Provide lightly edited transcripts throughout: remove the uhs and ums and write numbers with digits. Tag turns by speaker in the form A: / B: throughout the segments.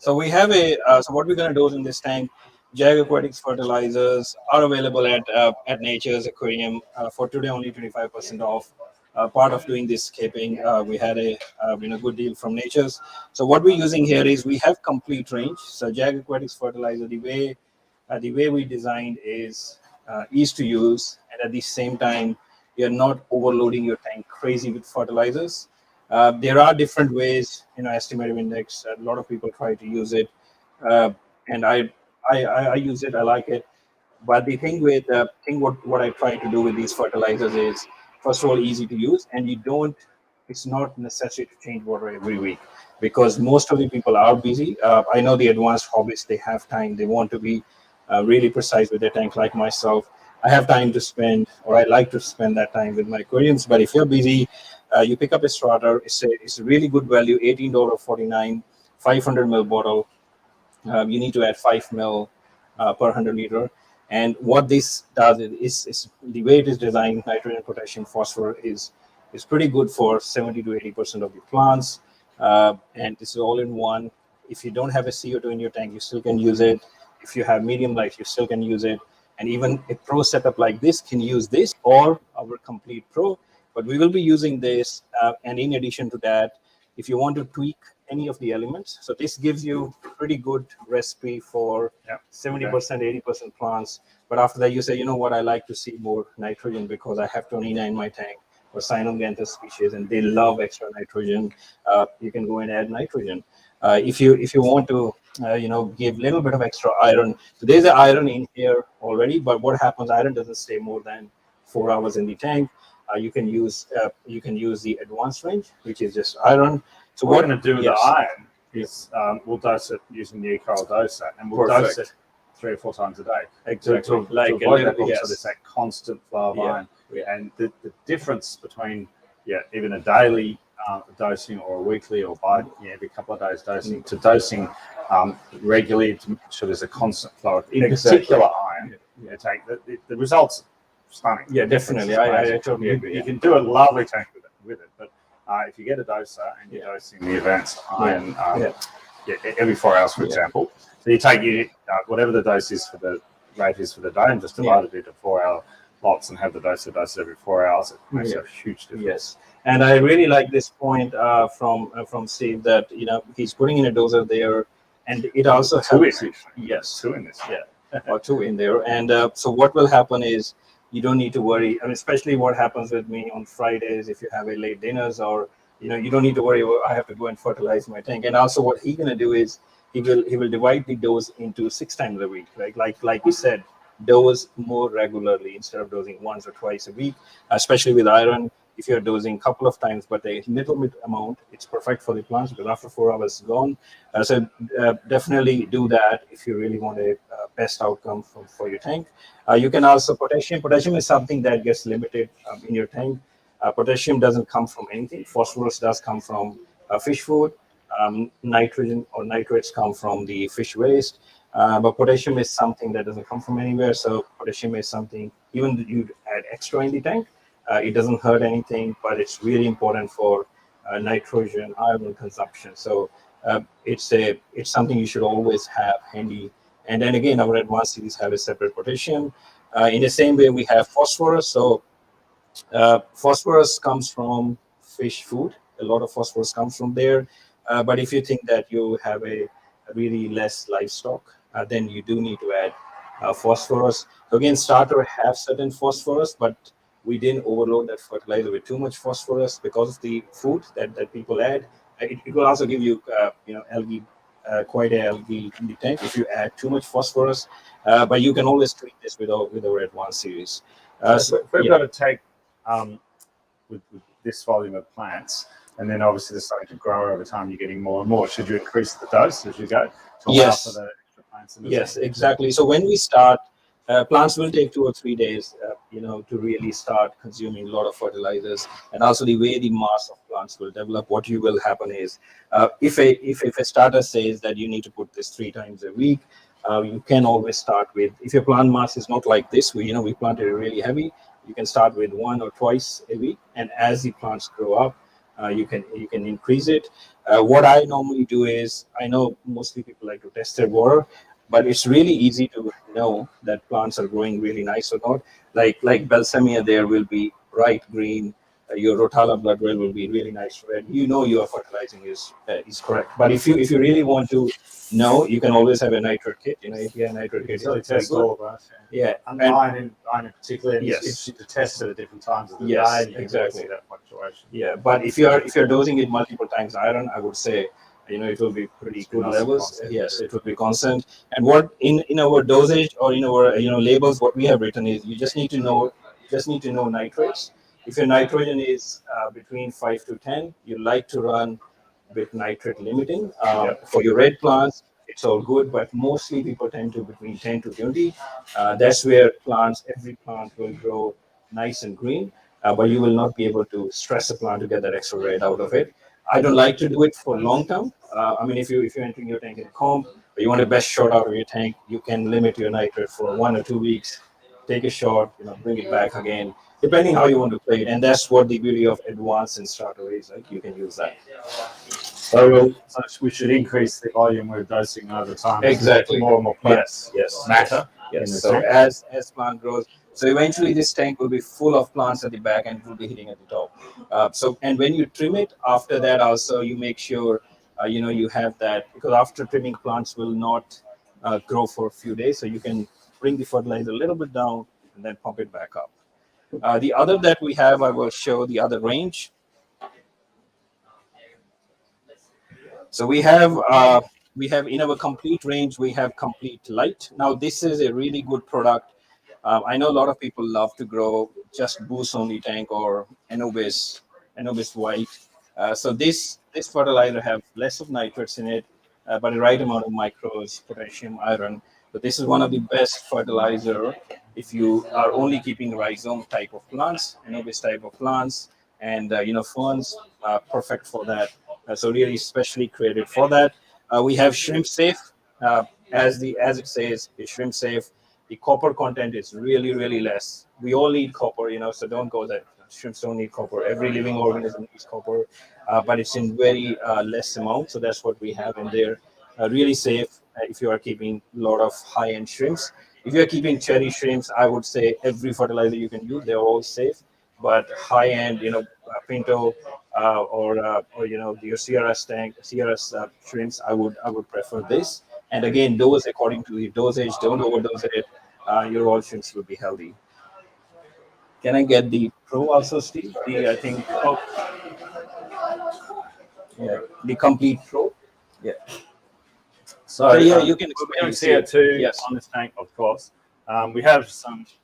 A: So we have so what we're going to do in this tank, Jag Aquatics Fertilizers are available at Nature's Aquarium. For today, only 25% off. Part of doing this scaping, we had a good deal from Nature's. So what we're using here is we have complete range. So Jag Aquatics Fertilizer, the way we designed is easy to use, and at the same time, you're not overloading your tank crazy with fertilizers. There are different ways, estimative index. A lot of people try to use it, uh, and I use it. I like it. But the thing with what I try to do with these fertilizers is, first of all, easy to use, and you don't. It's not necessary to change water every week because most of the people are busy. I know the advanced hobbyists, they have time. They want to be really precise with their tank, like myself. I have time to spend, or I like to spend that time with my aquariums. But if you're busy, you pick up a starter. It's a really good value, $18.49, 500 ml bottle. You need to add 5 ml per 100 liter. And what this does is the way it is designed, nitrogen, potassium, phosphorus is pretty good for 70 to 80% of your plants. And this is all in one. If you don't have a CO2 in your tank, you still can use it. If you have medium light, you still can use it. And even a pro setup like this can use this or our complete pro. But we will be using this. And in addition to that, if you want to tweak any of the elements, so this gives you pretty good recipe for 70%, 80% plants. But after that, you say, you know what, I like to see more nitrogen because I have Tonina in my tank or Cyanoganthus species, and they love extra nitrogen. You can go and add nitrogen. If you want to, give a little bit of extra iron. So there's an iron in here already, but what happens? Iron doesn't stay more than 4 hours in the tank. You can use the advanced range, which is just iron.
B: So what we're going to do with the iron is we'll dose it using the E-Coral doser, and we'll dose it 3 or 4 times a day.
A: Exactly.
B: To avoid that problem, so there's that constant flow of iron. And the difference between even a daily dosing or a weekly or every couple of days dosing to dosing regularly to make sure there's a constant flow of, in particular, iron. Take the results stunning.
A: Yeah, definitely. I totally agree.
B: You can do a lovely tank with it, but if you get a doser and you're dosing the advanced iron every 4 hours, for example, so you take whatever the dose is for the rate is for the day and just divide it into 4-hour lots and have the dose every 4 hours. It makes a huge difference.
A: Yes, and I really like this point from Steve that he's putting in a doser there, and it also helps.
B: Yes, 2 in this.
A: Or 2 in there, and so what will happen is, you don't need to worry. I mean, especially what happens with me on Fridays, if you have a late dinners or, you don't need to worry, I have to go and fertilize my tank. And also what he's going to do is he will divide the dose into 6 times a week, right? Like you said, dose more regularly instead of dosing once or twice a week, especially with iron. If you're dosing a couple of times, but a little bit amount, it's perfect for the plants because after 4 hours it's gone. So definitely do that if you really want a best outcome for your tank. You can also potassium. Potassium is something that gets limited in your tank. Potassium doesn't come from anything. Phosphorus does come from fish food. Nitrogen or nitrates come from the fish waste. But potassium is something that doesn't come from anywhere. So potassium is something, even you add extra in the tank, it doesn't hurt anything, but it's really important for nitrogen, iron consumption. So it's something you should always have handy. And then again, our advanced series have a separate potassium. In the same way, we have phosphorus. So phosphorus comes from fish food. A lot of phosphorus comes from there. But if you think that you have a really less livestock, then you do need to add phosphorus. So again, starter have certain phosphorus, but we didn't overload that fertilizer with too much phosphorus because of the food that people add. It will also give you, algae, quite a algae in the tank if you add too much phosphorus. But you can always treat this with our advanced series.
B: So if we've got to take with this volume of plants, and then obviously they're starting to grow over time, you're getting more and more. Should you increase the dose as you go to allow for the extra plants in the tank?
A: Exactly. So when we start, plants will take 2 or 3 days, to really start consuming a lot of fertilizers, and also the way the mass of plants will develop. What you will happen is, if a starter says that you need to put this 3 times a week, you can always start with, if your plant mass is not like this, we planted it really heavy, you can start with 1 or twice a week, and as the plants grow up, you can increase it. What I normally do is, I know mostly people like to test their water, but it's really easy to know that plants are growing really nice or not. Like Balsamia, there will be bright green. Your Rotala blood well will be really nice red. You know your fertilizing is correct. But if you really want to know, you can always have a nitrate kit. API nitrate kit
B: So
A: is
B: it
A: very
B: tests
A: good.
B: all of us.
A: Yeah,
B: And
A: and
B: iron in particular,
A: yes,
B: it's to test it at different times of the
A: yes,
B: day, and you can really
A: exactly.
B: see that fluctuation.
A: Yeah, but if you're dosing it multiple times iron, I would say it will be pretty
B: It's been
A: good
B: nice and
A: levels.
B: constant.
A: Yes, it will be constant. And what in our dosage or in our labels, what we have written is you just need to know nitrates. If your nitrogen is between 5 to 10, you like to run with nitrate limiting.
B: Yep.
A: For your red plants, it's all good, but mostly people tend to between 10 to 20. That's where every plant will grow nice and green, but you will not be able to stress a plant to get that extra red out of it. I don't like to do it for long term. I mean, if you're entering your tank in a comb, but you want the best shot out of your tank, you can limit your nitrate for 1 or 2 weeks. Take a shot, bring it back again, depending how you want to play it. And that's what the beauty of advanced and starter is. Like you can use that.
B: So we should increase the volume we're dosing over time.
A: Exactly.
B: More and more plants
A: Yes.
B: matter in
A: Yes.
B: the
A: So
B: tank.
A: as plant grows, so eventually this tank will be full of plants at the back and it will be hitting at the top. And when you trim it after that, also you make sure you have that, because after trimming plants will not grow for a few days. So you can bring the fertilizer a little bit down and then pump it back up. The other that we have, I will show the other range. So we have in our complete range, we have complete light. Now this is a really good product. I know a lot of people love to grow just boost only tank or Anubis white. So this fertilizer have less of nitrates in it, but the right amount of micros, potassium, iron. So this is one of the best fertilizer if you are only keeping rhizome type of plants, Anubis type of plants, and ferns, perfect for that. So really specially created for that. We have shrimp safe, as it says, it's shrimp safe. The copper content is really really less. We all need copper, so don't go that shrimps don't need copper. Every living organism needs copper, but it's in very less amount. So that's what we have in there. Really safe if you are keeping a lot of high end shrimps. If you are keeping cherry shrimps, I would say every fertilizer you can use, they're all safe. But high end, pinto, or your CRS shrimps, I would prefer this. And again, dose according to the dosage. Don't overdose it. Your all shrimps will be healthy. Can I get the Pro also, Steve? I think, yeah, the complete Pro. Yeah.
B: So
A: Yeah, you can
B: we're
A: explain
B: doing
A: the CO.
B: CO2
A: Yes.
B: on this tank, of course. We have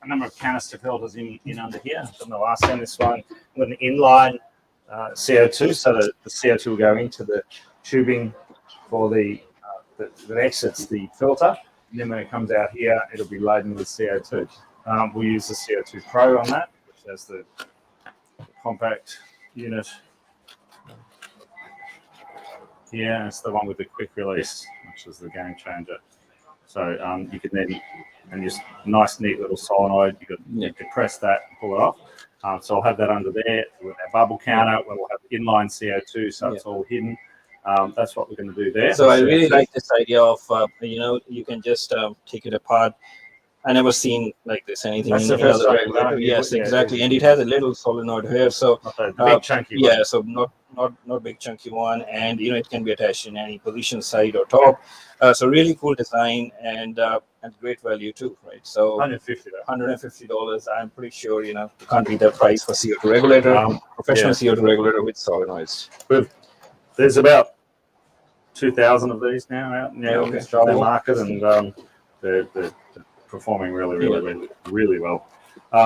B: a number of canister filters in under here. From the last one, this one with an inline CO2, so that the CO2 will go into the tubing for that exits the filter. And then when it comes out here, it'll be laden with CO2. We'll use the CO2 Pro on that, which has the compact unit here. It's the one with the quick release, which is the game changer. So you can then, and just nice, neat little solenoid, you can press that and pull it off. So I'll have that under there with our bubble counter, where we'll have inline CO2, so it's all hidden. That's what we're going to do there.
A: So I really like this idea of you can just take it apart. I never seen like this anything
B: That's
A: in
B: the first
A: other
B: time.
A: regulator. Yes,
B: Yeah,
A: exactly, and it has a little solenoid here. So
B: not the big chunky one.
A: yeah, so not big chunky one, and it can be attached in any position, side or top. So really cool design and great value too, right? So $150. I'm pretty sure you can't beat that price for CO2 regulator, professional CO2 regulator with solenoids.
B: There's about 2,000 of these now out in the Australian market, and they're performing really well.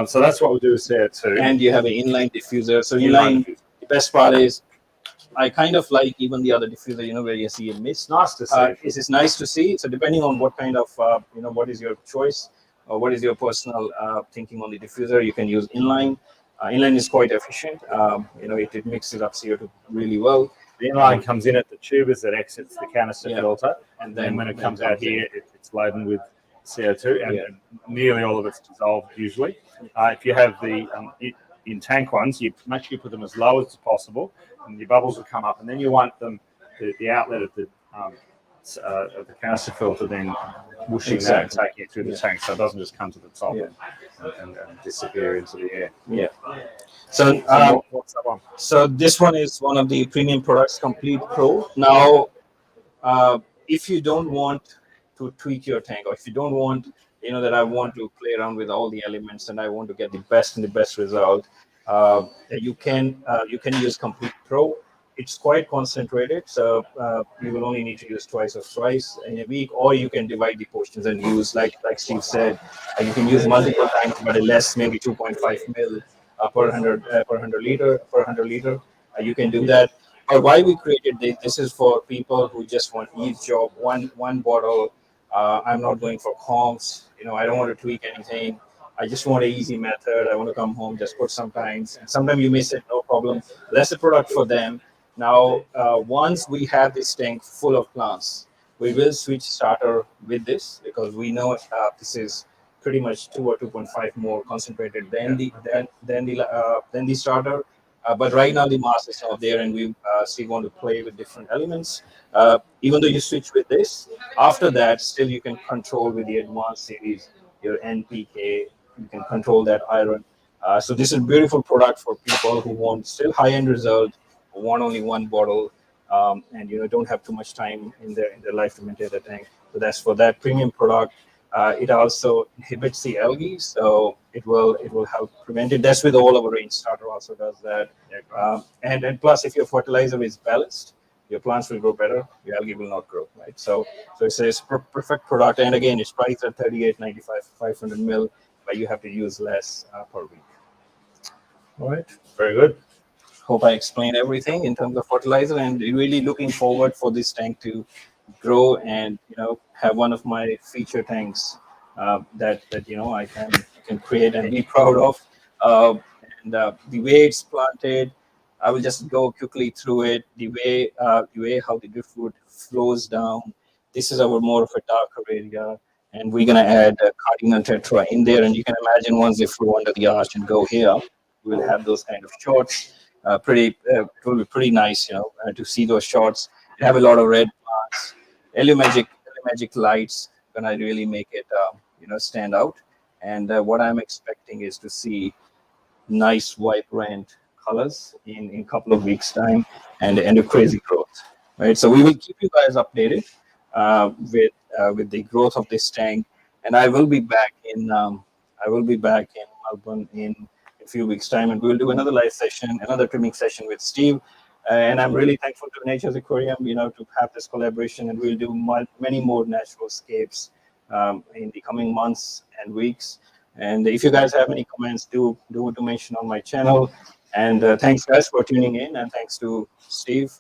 B: So that's what we do with CO2.
A: And you have an inline diffuser. So inline, the best part is I kind of like even the other diffuser, where you see a mist.
B: Nice to see.
A: It's nice to see. So depending on what kind of, what is your choice or what is your personal thinking on the diffuser, you can use inline. Inline is quite efficient. It mixes up CO2 really well.
B: The inline comes in at the tubers that exits the canister filter, and then when it comes out here, it's laden with CO2, and nearly all of it's dissolved usually. If you have the in tank ones, you make sure you put them as low as possible, and your bubbles will come up, and then you want them the outlet of the canister filter then whooshing that and taking it through the tank, so it doesn't just come to the top and disappear into the air.
A: Yeah. So
B: what's that one?
A: So this one is one of the premium products, Complete Pro. Now, if you don't want to tweak your tank, or if you don't want, that I want to play around with all the elements and I want to get the best and the best result, you can use Complete Pro. It's quite concentrated, so you will only need to use twice or thrice in a week, or you can divide the portions and use, like Steve said, you can use multiple times, but a less, maybe 2.5 mil per 100 liter. You can do that. But why we created this? This is for people who just want each job, one bottle. I'm not going for comps. I don't want to tweak anything. I just want an easy method. I want to come home, just put sometimes. And sometimes you may say, no problem. That's the product for them. Now, once we have this tank full of plants, we will switch starter with this, because we know this is pretty much 2 or 2.5 more concentrated than the starter. But right now the mass is not there, and we still want to play with different elements. Even though you switch with this, after that, still you can control with the advanced series your NPK. You can control that iron. So this is a beautiful product for people who want still high-end result, who want only one bottle, and don't have too much time in their life to maintain the tank. So that's for that premium product. It also inhibits the algae, so it will help prevent it. That's with all of our range. Starter also does that. And plus, if your fertilizer is balanced, your plants will grow better. Your algae will not grow, right? So it's a perfect product. And again, it's priced at $38.95, 500 mil, but you have to use less per week. All right,
B: very good.
A: Hope I explained everything in terms of fertilizer, and really looking forward for this tank to grow and have one of my feature tanks that I can create and be proud of. And the way it's planted, I will just go quickly through it. The way how the driftwood flows down. This is our more of a darker area, and we're gonna add cardinal tetra in there. And you can imagine once they flow under the arch and go here, we'll have those kind of shots. It will be pretty nice, to see those shots. Have a lot of red plants. Magic lights gonna really make it stand out. And what I'm expecting is to see nice vibrant colors in a couple of weeks time, and a crazy growth, right? So we will keep you guys updated with the growth of this tank, and I will be back in Melbourne in a few weeks time, and we'll do another live session, another trimming session with Steve. And I'm really thankful to Nature's Aquarium, to have this collaboration, and we'll do many more natural scapes in the coming months and weeks. And if you guys have any comments, do to mention on my channel. And thanks guys for tuning in, and thanks to Steve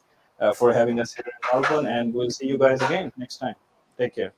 A: for having us here in Melbourne. And we'll see you guys again next time. Take care.